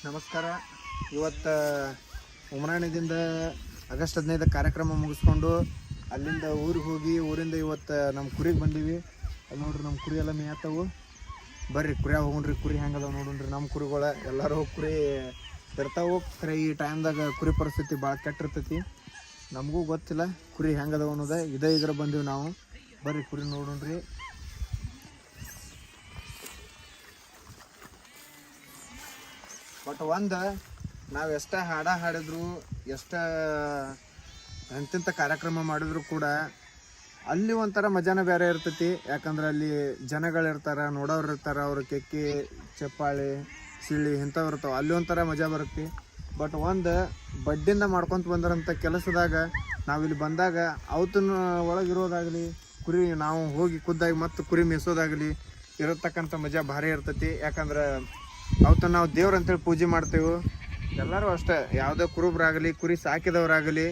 ನಮಸ್ಕಾರ. ಇವತ್ತು ಉಮರಾಣಿದಿಂದ ಆಗಸ್ಟ್ 15 ಕಾರ್ಯಕ್ರಮ ಮುಗಿಸ್ಕೊಂಡು ಅಲ್ಲಿಂದ ಊರಿಗೆ ಹೋಗಿ ಊರಿಂದ ಇವತ್ತು ನಮ್ಮ ಕುರಿಗೆ ಬಂದೀವಿ. ಅಲ್ಲಿ ನೋಡ್ರಿ ನಮ್ಮ ಕುರಿ ಎಲ್ಲ ಮೇಯ್ತಾವು. ಬರ್ರಿ ಕುರಿಯಾಗ ಹೋಗ್ರಿ, ಕುರಿ ಹೆಂಗದ ನೋಡ್ರಿ. ನಮ್ಮ ಕುರಿಗಳ ಎಲ್ಲರೂ ಕುರಿ ಇರ್ತಾವು. ಖರೆ ಈ ಟೈಮ್ದಾಗ ಕುರಿ ಪರಿಸ್ಥಿತಿ ಭಾಳ ಕೆಟ್ಟಿರ್ತೈತಿ. ನಮಗೂ ಗೊತ್ತಿಲ್ಲ ಕುರಿ ಹೆಂಗದವ ಅನ್ನೋದು. ಇದ್ರ ಬಂದೀವಿ ನಾವು. ಬರ್ರಿ ಕುರಿ ನೋಡ್ರಿ. ಬಟ್ ಒಂದು ನಾವು ಎಷ್ಟೇ ಹಾಡಿದ್ರು ಎಷ್ಟು ಎಂತೆಂಥ ಕಾರ್ಯಕ್ರಮ ಮಾಡಿದ್ರು ಕೂಡ ಅಲ್ಲಿ ಒಂಥರ ಮಜಾನ ಬೇರೆ ಇರ್ತೈತಿ. ಯಾಕಂದ್ರೆ ಅಲ್ಲಿ ಜನಗಳಿರ್ತಾರೆ, ನೋಡೋರು ಇರ್ತಾರೆ, ಅವ್ರ ಕೆಕ್ಕಿ ಚಪ್ಪಾಳಿ ಸಿಳ್ಳಿ ಇಂಥವು ಇರ್ತಾವೆ. ಅಲ್ಲಿ ಒಂಥರ ಮಜಾ ಬರುತ್ತೆ. ಬಟ್ ಒಂದು ಬಡ್ಡಿಂದ ಮಾಡ್ಕೊತ ಬಂದಿರೋಂಥ ಕೆಲಸದಾಗ ನಾವಿಲ್ಲಿ ಬಂದಾಗ ಅವತ್ತಿನ ಒಳಗಿರೋದಾಗಲಿ ಕುರಿ ನಾವು ಹೋಗಿ ಖುದ್ದಾಗಿ ಮತ್ತು ಕುರಿ ಮೇಯಿಸೋದಾಗಲಿ ಇರತಕ್ಕಂಥ ಮಜಾ ಭಾರಿ ಇರ್ತೈತಿ. ಯಾಕಂದ್ರೆ ಅವತ್ತು ನಾವು ದೇವ್ರು ಅಂತೇಳಿ ಪೂಜೆ ಮಾಡ್ತೇವೆ. ಎಲ್ಲರೂ ಅಷ್ಟೇ, ಯಾವುದೇ ಕುರುಬ್ರಾಗಲಿ ಕುರಿ ಸಾಕಿದವರಾಗಲಿ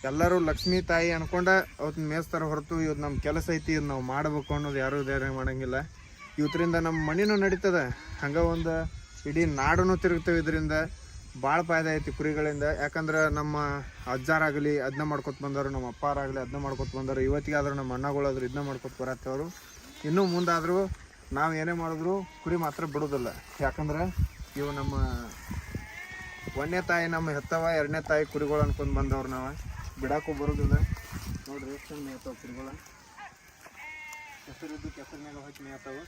ಎಲ್ಲರೂ ಲಕ್ಷ್ಮೀ ತಾಯಿ ಅನ್ಕೊಂಡ ಅವತ್ತನ್ನ ಮೇಯಿಸ್ತಾರೆ ಹೊರತು ಇವತ್ತು ನಮ್ಮ ಕೆಲಸ ಐತಿ, ಇದು ನಾವು ಮಾಡಬೇಕು ಅನ್ನೋದು ಯಾರೂ ಧೈರ್ಯ ಮಾಡೋಂಗಿಲ್ಲ. ಇವತ್ತರಿಂದ ನಮ್ಮ ಮನೆಯೂ ನಡೀತದೆ, ಹಂಗೆ ಒಂದು ಇಡೀ ನಾಡೂ ತಿರುಗ್ತೇವೆ. ಇದರಿಂದ ಭಾಳ ಫಾಯ್ದೆ ಐತಿ ಕುರಿಗಳಿಂದ. ಯಾಕಂದ್ರೆ ನಮ್ಮ ಅಜ್ಜಾರಾಗಲಿ ಅದನ್ನ ಮಾಡ್ಕೊತ ಬಂದವರು, ನಮ್ಮ ಅಪ್ಪಾರಾಗಲಿ ಅದನ್ನ ಮಾಡ್ಕೊತ ಬಂದವರು, ಇವತ್ತಿಗಾದ್ರೂ ನಮ್ಮ ಅಣ್ಣಗಳಾದ್ರು ಇದನ್ನ ಮಾಡ್ಕೊತ ಬರತ್ತವರು. ಇನ್ನೂ ಮುಂದಾದರೂ ನಾವು ಏನೇ ಮಾಡಿದ್ರು ಕುರಿ ಮಾತ್ರ ಬಿಡೋದಿಲ್ಲ. ಯಾಕಂದ್ರೆ ಇವು ನಮ್ಮ ಒಂದನೇ ತಾಯಿ ನಮ್ಮ ಹೆತ್ತವ, ಎರಡನೇ ತಾಯಿ ಕುರಿಗಳು ಅನ್ಕೊಂಡು ಬಂದವ್ರು. ನಾವು ಬಿಡಕ್ಕೂ ಬರೋದಿಲ್ಲ. ನೋಡ್ರಿ ಎಷ್ಟು ಮೇಯ್ತಾವೆ ಕುರಿಗಳು. ಕೆಸರಿದ್ದು ಕೆಸರಿನಾಗ ಹಾಕಿ ಮೇಯ್ತಾವೆ.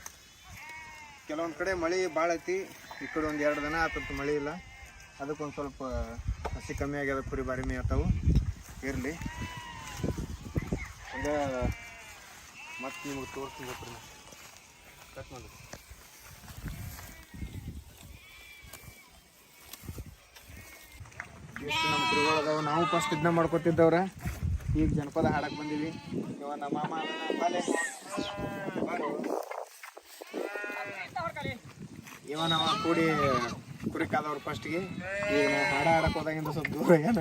ಕೆಲವೊಂದು ಕಡೆ ಮಳೆ ಭಾಳ ಐತಿ, ಈ ಕಡೆ ಒಂದು 2 ದಿನ ಆತತ್ತು ಮಳೆ ಇಲ್ಲ. ಅದಕ್ಕೊಂದು ಸ್ವಲ್ಪ ಹಸಿ ಕಮ್ಮಿ ಆಗ್ಯದ, ಕುರಿ ಬಾರಿ ಮೇಯ್ತಾವೆ. ಇರಲಿ ಹಂಗೆ ಮತ್ತೆ ನಿಮಗೆ ತೋರಿಸ್ತೀನಿ ಗೊತ್ತ್ರಿ. ಕಟ್ ಮಾಡಿ ಎಷ್ಟು ನಮ್ಮ ಕುರಿಗಳು ಅದಾವೆ. ನಾವು ಫಸ್ಟ್ ಇದನ್ನ ಮಾಡ್ಕೊತಿದ್ದವ್ರೆ, ಈಗ ಜನಪದ ಹಾಡಕ್ಕೆ ಬಂದೀವಿ. ಇವ ನಮ್ಮ ಮಾಮ ಇವ ನಾವು ಕೂಡಿ ಕುರಿ ಕಾದವ್ರು ಫಸ್ಟ್ಗೆ. ಈಗ ನಾವು ಹಾಡಕ್ಕೆ ಹೋದಾಗಿಂದ ಸ್ವಲ್ಪ ದೂರ ಆಗ್ಯಾನ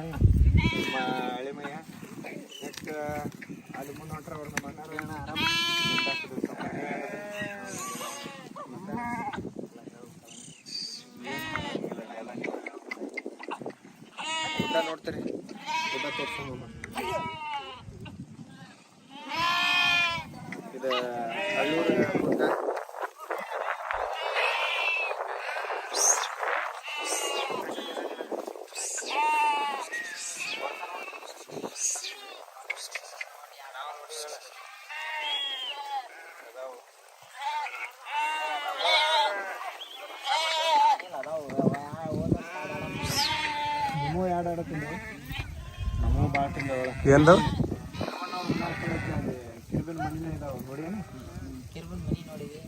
ನಿಮ್ಮ ಹಳೆಮಯ್ಯ. ನೆಕ್ಸ್ಟ್ ಅಲ್ಲಿ ಮುಂದೆ ಹೊಂಟ್ರೆ ಅವ್ರು ನಮ್ಮ ಅಣ್ಣ ಆರಾಮ ಗುಡ್ಡ ನೋಡ್ತೀರಿ, ಗುಡ್ಡ ತೋರ್ಸ್ಕೊಂಡು ಇದು ಹಳ್ಳೂರು ಗುಡ್ಡ.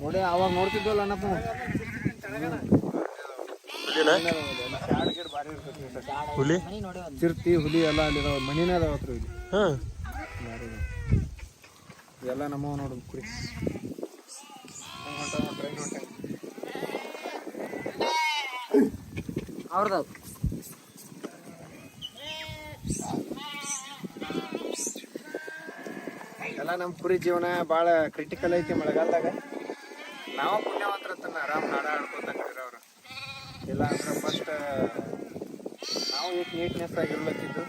ನೋಡಿ ಅವಾಗ ನೋಡ್ತಿದ್ವಲ್ಲ ಅಣ್ಣಪ್ಪ, ಹುಲಿ ಚಿರ್ತಿ ಹುಲಿ ಎಲ್ಲ ಅಲ್ಲಿ ಮನಿನೇ ಅದಾವ ಹತ್ರ. ಇಲ್ಲಿ ಎಲ್ಲ ನಮ್ಮವ ನೋಡೋದು ಕುರಿ. ಅವ್ರದ್ದು ಎಲ್ಲ ನಮ್ಮ ಕುರಿ ಜೀವನ ಭಾಳ ಕ್ರಿಟಿಕಲ್ ಐತಿ ಮಳೆಗಾಲದಾಗ. ನಾವು ಪುಣ್ಯವಂತರ ಆರಾಮ್ ನಾಡ ಆಡ್ಕೊಂಡವ್ರು. ಇಲ್ಲ ಅಂದ್ರೆ ಫಸ್ಟ್ ನಾವು ಈಗ ನೀಟ್ನೆಸ್ ಆಗಿರ್ಲತ್ತಿದ್ದು.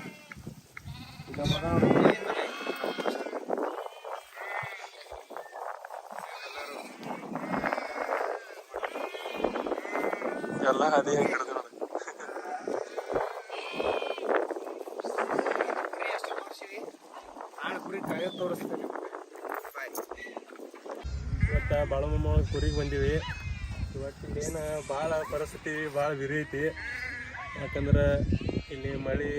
ಈಗ ಎಲ್ಲ ಅದೇ ಹೆಂಗಿಡ್ದು ನೋಡಿ. ಕುರಿ ಕಾಯೋದು ತೋರಿಸ್ತೀನಿ. ಇವತ್ತು ಬಾಳಮಮ್ಮ ಕುರಿಗೆ ಬಂದೀವಿ. ಇವತ್ತಿಂದೇನು ಭಾಳ ಪರಿಸ್ಥಿತಿ ಭಾಳ ವಿರಿ ಐತಿ. ಯಾಕಂದ್ರೆ ಇಲ್ಲಿ ಮಳೆ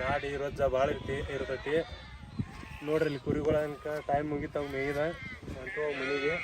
ರಾಡಿ ರಜ್ಜ ಭಾಳ ಇರ್ತೈತಿ. ನೋಡ್ರಿ ಇಲ್ಲಿ ಕುರಿಗಳ ಟೈಮ್ ಮುಗಿತಾವ ಮೇಯ್ದ ಅಂತೂ ಮನೆಗೆ.